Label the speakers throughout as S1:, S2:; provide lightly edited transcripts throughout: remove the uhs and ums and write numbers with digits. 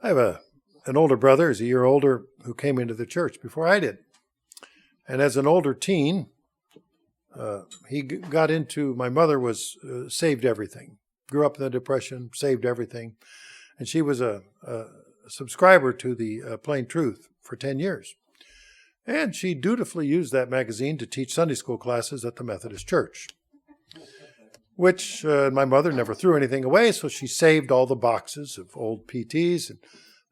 S1: I have an older brother, he's a year older, who came into the church before I did. And as an older teen, he got into, my mother was saved everything. Grew up in the Depression, saved everything. And she was a subscriber to the Plain Truth for 10 years. And she dutifully used that magazine to teach Sunday school classes at the Methodist Church, which my mother never threw anything away, so she saved all the boxes of old PTs, and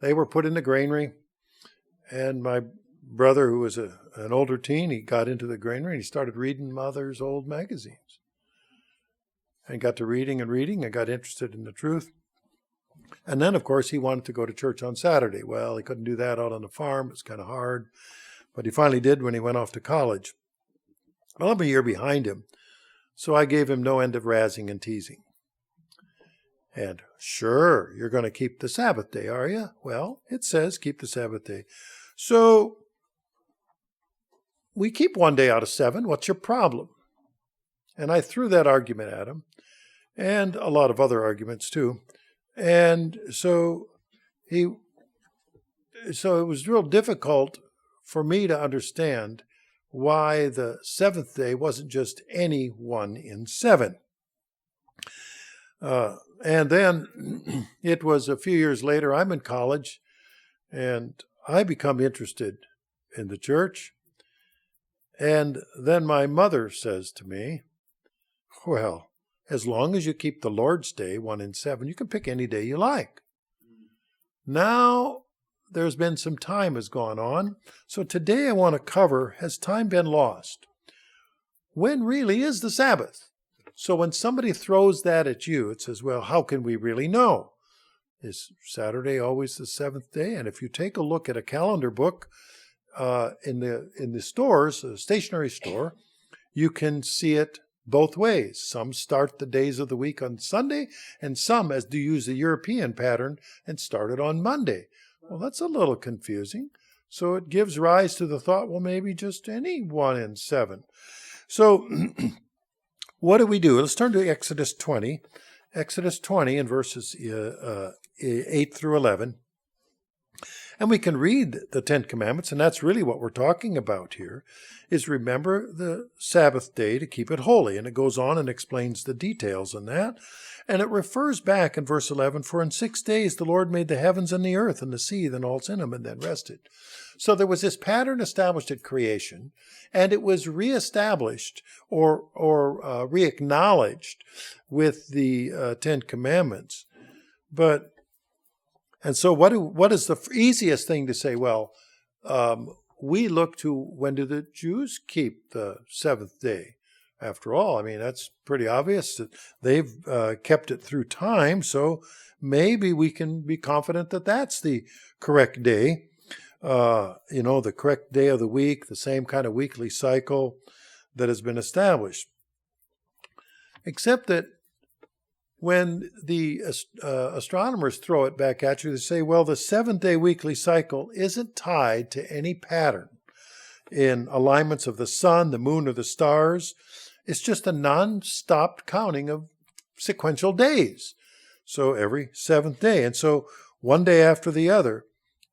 S1: they were put in the granary. And my brother, who was an older teen, he got into the granary and he started reading Mother's old magazines. And got to reading and got interested in the truth. And then, of course, he wanted to go to church on Saturday. Well, he couldn't do that out on the farm. It was kind of hard. But he finally did when he went off to college. Well, I'm a year behind him, so I gave him no end of razzing and teasing. And, sure, you're going to keep the Sabbath day, are you? Well, it says keep the Sabbath day. So, we keep one day out of 7. What's your problem? And I threw that argument at him, and a lot of other arguments too. And so it was real difficult for me to understand why the 7th day wasn't just any one in 7. And then it was a few years later, I'm in college, and I become interested in the church. And then my mother says to me, well, as long as you keep the Lord's Day, 1 in 7, you can pick any day you like. Now, there's been some time has gone on. So today I want to cover, has time been lost? When really is the Sabbath? So when somebody throws that at you, it says, well, how can we really know? Is Saturday always the 7th day? And if you take a look at a calendar book in the stores, a stationery store, you can see it both ways. Some start the days of the week on Sunday, and some as do use the European pattern and start it on Monday. Well, that's a little confusing. So it gives rise to the thought, well, maybe just any 1 in 7. So what do we do? Let's turn to Exodus 20. Exodus 20 in verses 8 through 11. And we can read the 10 Commandments, and that's really what we're talking about here, is remember the Sabbath day to keep it holy. And it goes on and explains the details in that. And it refers back in verse 11, for in 6 days the Lord made the heavens and the earth and the sea and all's in them, and then rested. So there was this pattern established at creation, and it was reestablished or reacknowledged with the 10 Commandments. And so what is the easiest thing to say? Well, we look to when do the Jews keep the 7th day? After all, I mean, that's pretty obvious that they've kept it through time, so maybe we can be confident that that's the correct day, the correct day of the week, the same kind of weekly cycle that has been established. Except that when the astronomers throw it back at you, they say, well, the 7th-day weekly cycle isn't tied to any pattern in alignments of the sun, the moon, or the stars. It's just a non-stopped counting of sequential days. So every 7th day. And so one day after the other.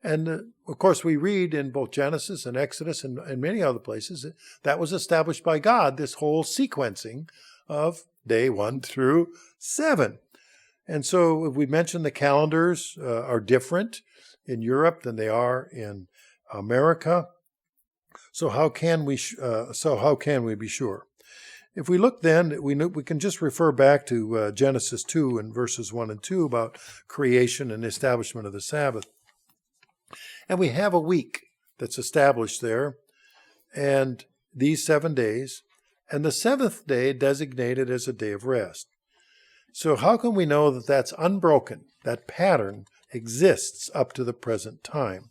S1: And of course, we read in both Genesis and Exodus and many other places that was established by God, this whole sequencing of day 1 through 7. And so we mentioned the calendars are different in Europe than they are in America. So how can we be sure? If we look then, we can just refer back to Genesis 2 and verses 1 and 2 about creation and establishment of the Sabbath. And we have a week that's established there, and these 7 days, and the 7th day designated as a day of rest. So how can we know that that's unbroken, that pattern exists up to the present time?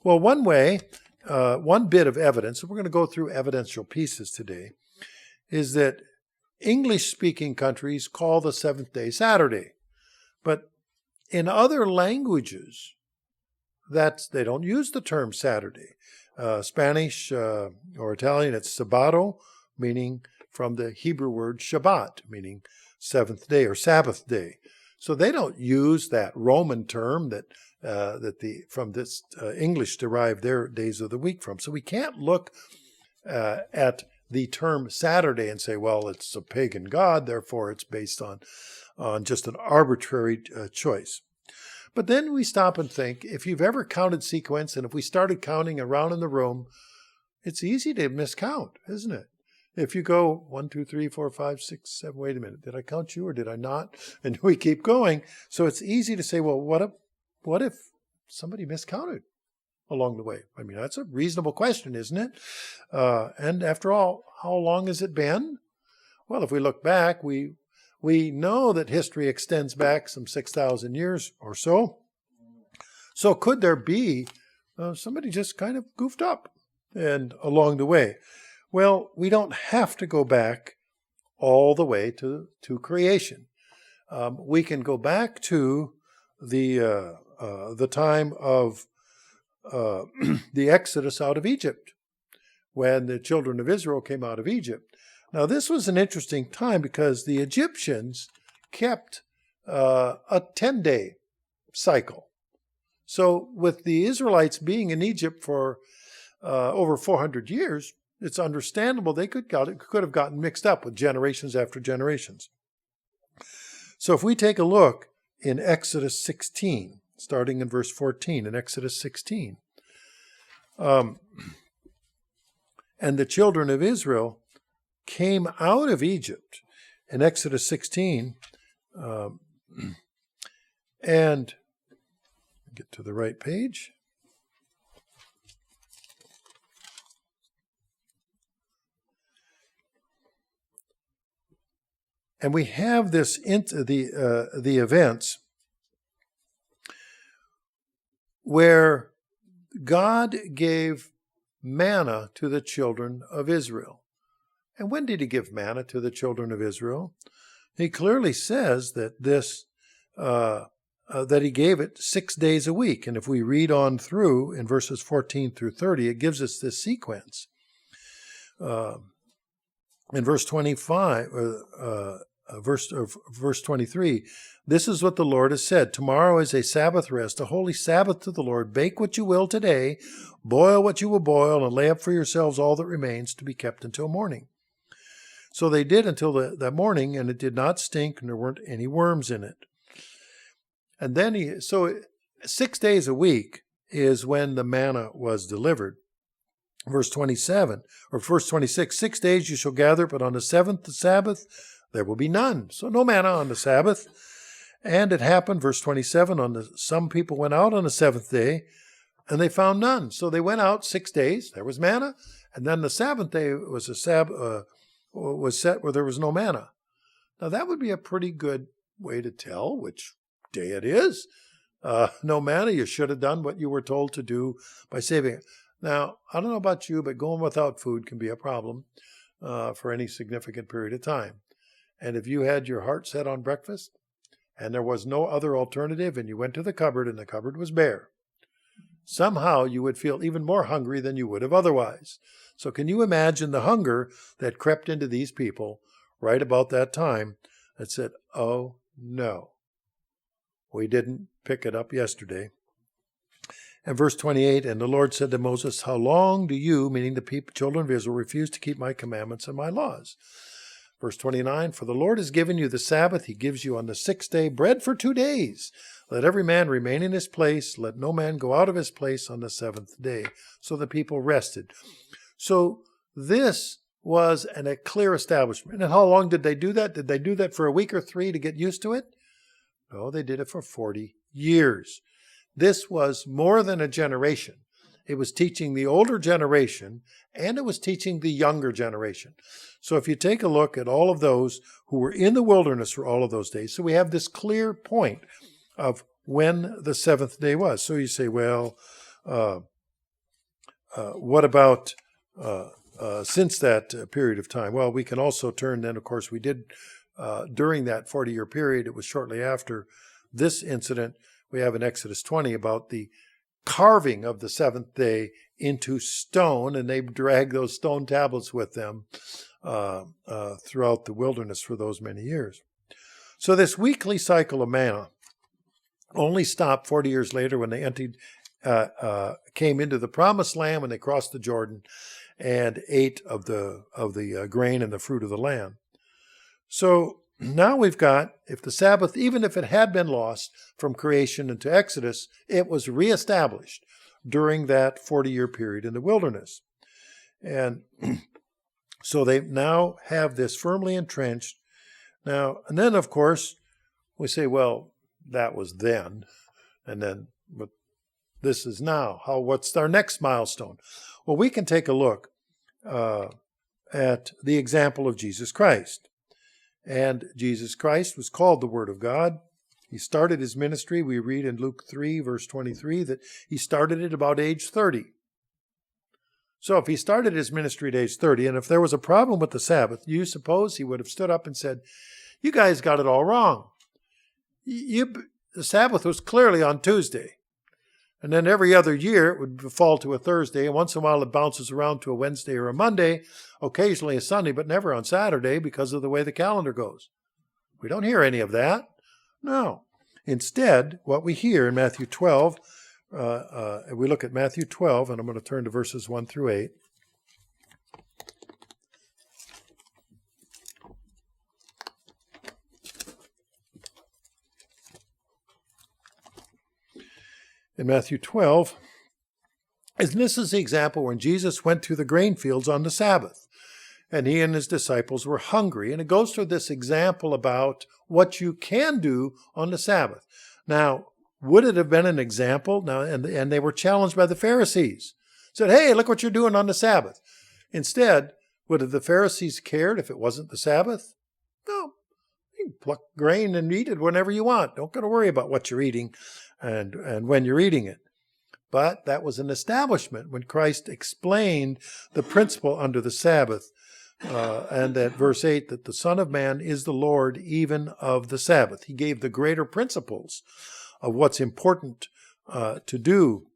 S1: Well, one way, one bit of evidence, and we're going to go through evidential pieces today, is that English-speaking countries call the 7th day Saturday. But in other languages, they don't use the term Saturday. Spanish or Italian, it's Sabbato, meaning from the Hebrew word Shabbat, meaning 7th day or Sabbath day. So they don't use that Roman term that from this English derived their days of the week from. So we can't look at the term Saturday and say, well, it's a pagan god, therefore it's based on just an arbitrary choice. But then we stop and think, if you've ever counted sequence, and if we started counting around in the room, it's easy to miscount, isn't it? If you go 1, 2, 3, 4, 5, 6, 7, wait a minute, did I count you or did I not? And we keep going. So it's easy to say, well, what if somebody miscounted along the way? I mean, that's a reasonable question, isn't it? And after all, how long has it been? Well, if we look back, we know that history extends back some 6,000 years or so. So could there be somebody just kind of goofed up and along the way? Well, we don't have to go back all the way to creation. We can go back to the time of the Exodus out of Egypt, when the children of Israel came out of Egypt. Now, this was an interesting time because the Egyptians kept a 10-day cycle. So with the Israelites being in Egypt for over 400 years, it's understandable they could have gotten mixed up with generations after generations. So if we take a look in Exodus 16, starting in verse 14, in Exodus 16, and the children of Israel came out of Egypt in Exodus 16, and get to the right page. And we have this the events where God gave manna to the children of Israel. And when did he give manna to the children of Israel? He clearly says that that he gave it 6 days a week. And if we read on through in verses 14 through 30, it gives us this sequence. In verse 25, verse 23, this is what the Lord has said. Tomorrow is a Sabbath rest, a holy Sabbath to the Lord. Bake what you will today, boil what you will boil, and lay up for yourselves all that remains to be kept until morning. So they did until that morning, and it did not stink, and there weren't any worms in it. And then so 6 days a week is when the manna was delivered. Verse 27, or verse 26, 6 days you shall gather, but on the seventh, the Sabbath, there will be none. So no manna on the Sabbath. And it happened, verse 27, some people went out on the seventh day, and they found none. So they went out 6 days, there was manna, and then the seventh day was was set where there was no manna. Now that would be a pretty good way to tell which day it is. No manna, you should have done what you were told to do by saving it. Now, I don't know about you, but going without food can be a problem for any significant period of time. And if you had your heart set on breakfast and there was no other alternative and you went to the cupboard and the cupboard was bare, somehow you would feel even more hungry than you would have otherwise. So can you imagine the hunger that crept into these people right about that time that said, oh no, we didn't pick it up yesterday. And verse 28, and the Lord said to Moses, how long do you, meaning the children of Israel, refuse to keep my commandments and my laws? Verse 29, for the Lord has given you the Sabbath. He gives you on the 6th day bread for 2 days. Let every man remain in his place. Let no man go out of his place on the 7th day. So the people rested. So this was a clear establishment. And how long did they do that? Did they do that for a week or 3 to get used to it? No, they did it for 40 years. This was more than a generation. It was teaching the older generation, and it was teaching the younger generation. So if you take a look at all of those who were in the wilderness for all of those days, so we have this clear point of when the 7th day was. So you say, well, what about since that period of time? Well, we can also turn then, of course, we did during that 40-year period, it was shortly after this incident, we have in Exodus 20 about the carving of the 7th day into stone, and they dragged those stone tablets with them throughout the wilderness for those many years. So this weekly cycle of manna only stopped 40 years later when they came into the promised land, when they crossed the Jordan and ate of the grain and the fruit of the land. So now we've got, if the Sabbath, even if it had been lost from creation into Exodus, it was reestablished during that 40-year period in the wilderness. And so they now have this firmly entrenched. Now, and then, of course, we say, well, that was then, and then, but this is now. What's our next milestone? Well, we can take a look at the example of Jesus Christ. And Jesus Christ was called the Word of God. He started his ministry. We read in Luke 3, verse 23, that he started at about age 30. So if he started his ministry at age 30, and if there was a problem with the Sabbath, you suppose he would have stood up and said, you guys got it all wrong. The Sabbath was clearly on Tuesday. And then every other year it would fall to a Thursday, and once in a while it bounces around to a Wednesday or a Monday, occasionally a Sunday, but never on Saturday because of the way the calendar goes. We don't hear any of that. No. Instead, what we hear in Matthew 12, we look at Matthew 12, and I'm going to turn to verses 1 through 8. In Matthew 12, and this is the example when Jesus went to the grain fields on the Sabbath, and he and his disciples were hungry. And it goes through this example about what you can do on the Sabbath. Now, would it have been an example? Now, and they were challenged by the Pharisees. Said, hey, look what you're doing on the Sabbath. Instead, would have the Pharisees cared if it wasn't the Sabbath? No. You can pluck grain and eat it whenever you want. Don't got to worry about what you're eating and when you're eating it. But that was an establishment when Christ explained the principle under the Sabbath, and that verse 8, that the Son of Man is the Lord even of the Sabbath. He gave the greater principles of what's important to do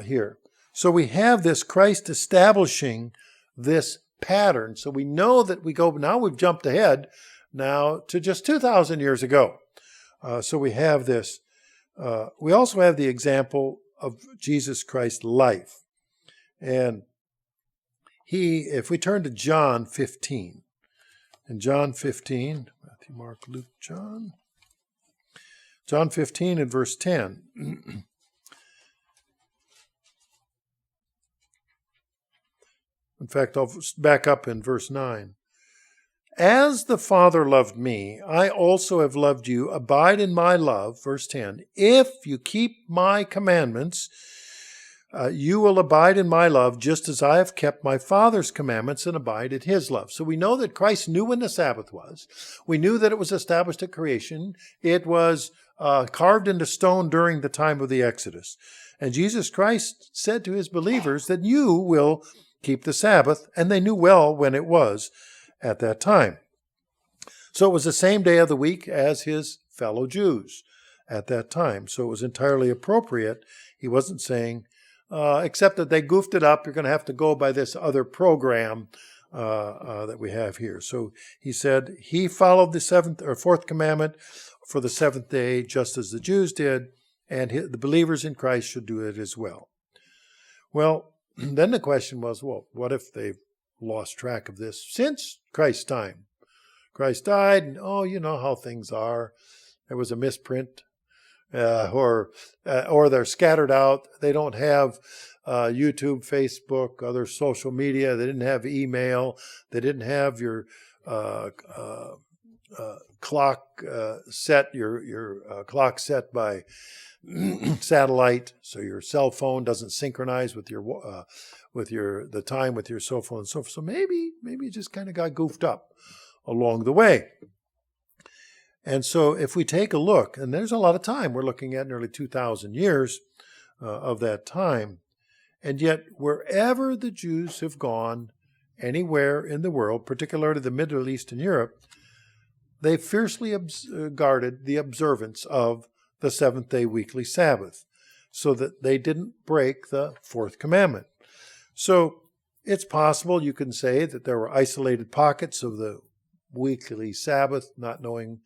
S1: here. So we have this Christ establishing this pattern. So we know that now we've jumped ahead now to just 2,000 years ago. So we have this. We also have the example of Jesus Christ's life. And if we turn to John 15, in John 15, Matthew, Mark, Luke, John 15 and verse 10. In fact, I'll back up in verse 9. As the Father loved me, I also have loved you. Abide in my love. Verse 10. If you keep my commandments, you will abide in my love, just as I have kept my Father's commandments and abide in his love. So we know that Christ knew when the Sabbath was. We knew that it was established at creation. It was carved into stone during the time of the Exodus. And Jesus Christ said to his believers that you will keep the Sabbath, and they knew well when it was at that time. So it was the same day of the week as his fellow Jews at that time. So it was entirely appropriate. He wasn't saying, except that they goofed it up, you're going to have to go by this other program that we have here. So he said he followed the fourth commandment for the seventh day, just as the Jews did, and the believers in Christ should do it as well. Well, then the question was, well, what if they've lost track of this since Christ's time? Christ died, and you know how things are. There was a misprint, or they're scattered out. They don't have YouTube, Facebook, other social media. They didn't have email. They didn't have your clock set, your clock set by satellite, so your cell phone doesn't synchronize with the time with your cell phone and so forth. So maybe it just kind of got goofed up along the way. And so if we take a look, and there's a lot of time, we're looking at nearly 2,000 years of that time, and yet wherever the Jews have gone, anywhere in the world, particularly the Middle East and Europe, they fiercely guarded the observance of the seventh-day weekly Sabbath, so that they didn't break the fourth commandment. So it's possible you can say that there were isolated pockets of the weekly Sabbath, not knowing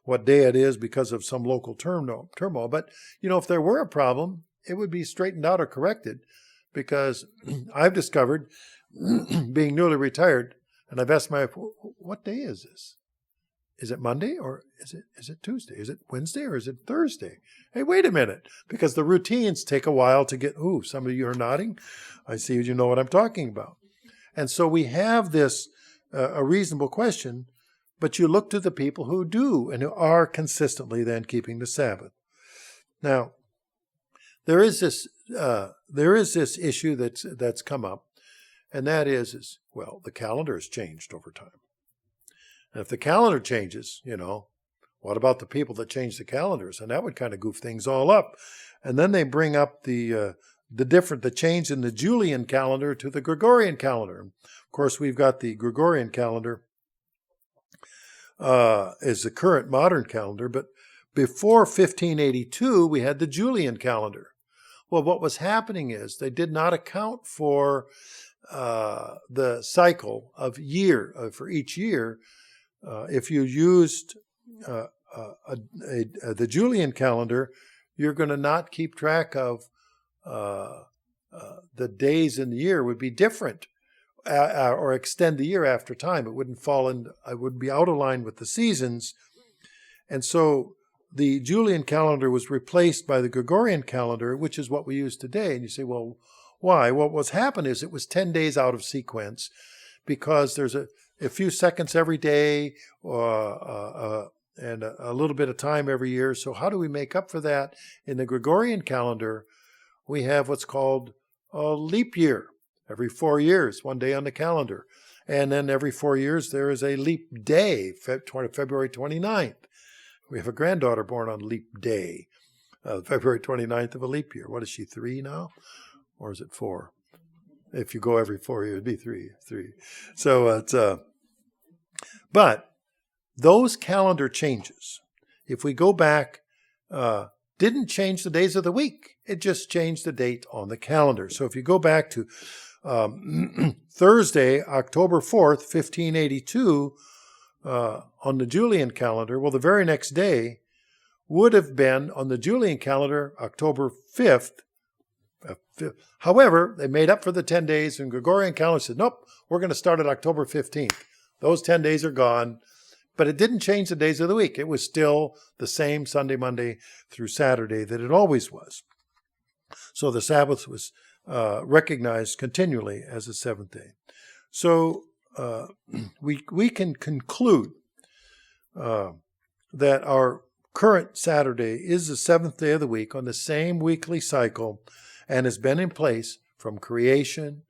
S1: what day it is because of some local turmoil. But, if there were a problem, it would be straightened out or corrected, because I've discovered, being newly retired, and I've asked my wife, what day is this? Is it Monday, or is it Tuesday? Is it Wednesday, or is it Thursday? Hey, wait a minute, because the routines take a while to get, some of you are nodding. I see you know what I'm talking about. And so we have this, a reasonable question, but you look to the people who do and who are consistently then keeping the Sabbath. Now, there is this issue that's come up, and that is the calendar has changed over time. And if the calendar changes, what about the people that change the calendars? And that would kind of goof things all up. And then they bring up the change in the Julian calendar to the Gregorian calendar. Of course, we've got the Gregorian calendar is the current modern calendar, but before 1582, we had the Julian calendar. Well, what was happening is they did not account for the cycle of year for each year. If you used the Julian calendar, you're going to not keep track of the days in the year would be different, or extend the year after time. It wouldn't it would be out of line with the seasons. And so the Julian calendar was replaced by the Gregorian calendar, which is what we use today. And you say, well, why? Well, what's happened is it was 10 days out of sequence, because there's a few seconds every day, and a little bit of time every year. So how do we make up for that? In the Gregorian calendar, we have what's called a leap year. Every 4 years, one day on the calendar. And then every 4 years, there is a leap day, February 29th. We have a granddaughter born on leap day, February 29th of a leap year. What is she, 3 now? Or is it 4? If you go every 4 years, it'd be 3. So it's, but those calendar changes, if we go back, didn't change the days of the week. It just changed the date on the calendar. So if you go back to Thursday, October 4th, 1582, on the Julian calendar, well, the very next day would have been on the Julian calendar, October 5th. However, they made up for the 10 days, and Gregorian calendar said, nope, we're going to start at October 15th. Those 10 days are gone, but it didn't change the days of the week. It was still the same Sunday, Monday through Saturday that it always was. So the Sabbath was recognized continually as the seventh day. So we can conclude that our current Saturday is the seventh day of the week on the same weekly cycle, and has been in place from creation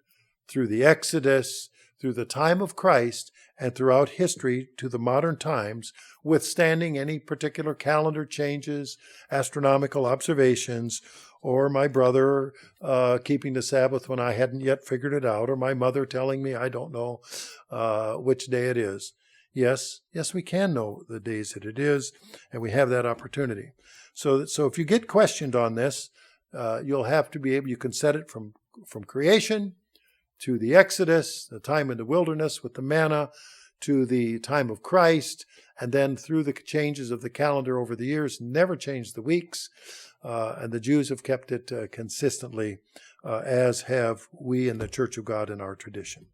S1: through the Exodus, through the time of Christ, and throughout history to the modern times, withstanding any particular calendar changes, astronomical observations, or my brother keeping the Sabbath when I hadn't yet figured it out, or my mother telling me I don't know which day it is. Yes, we can know the days that it is, and we have that opportunity. So if you get questioned on this, you'll have to be able, you can set it from creation to the Exodus, the time in the wilderness with the manna, to the time of Christ, and then through the changes of the calendar over the years, never changed the weeks, and the Jews have kept it consistently, as have we in the Church of God in our tradition.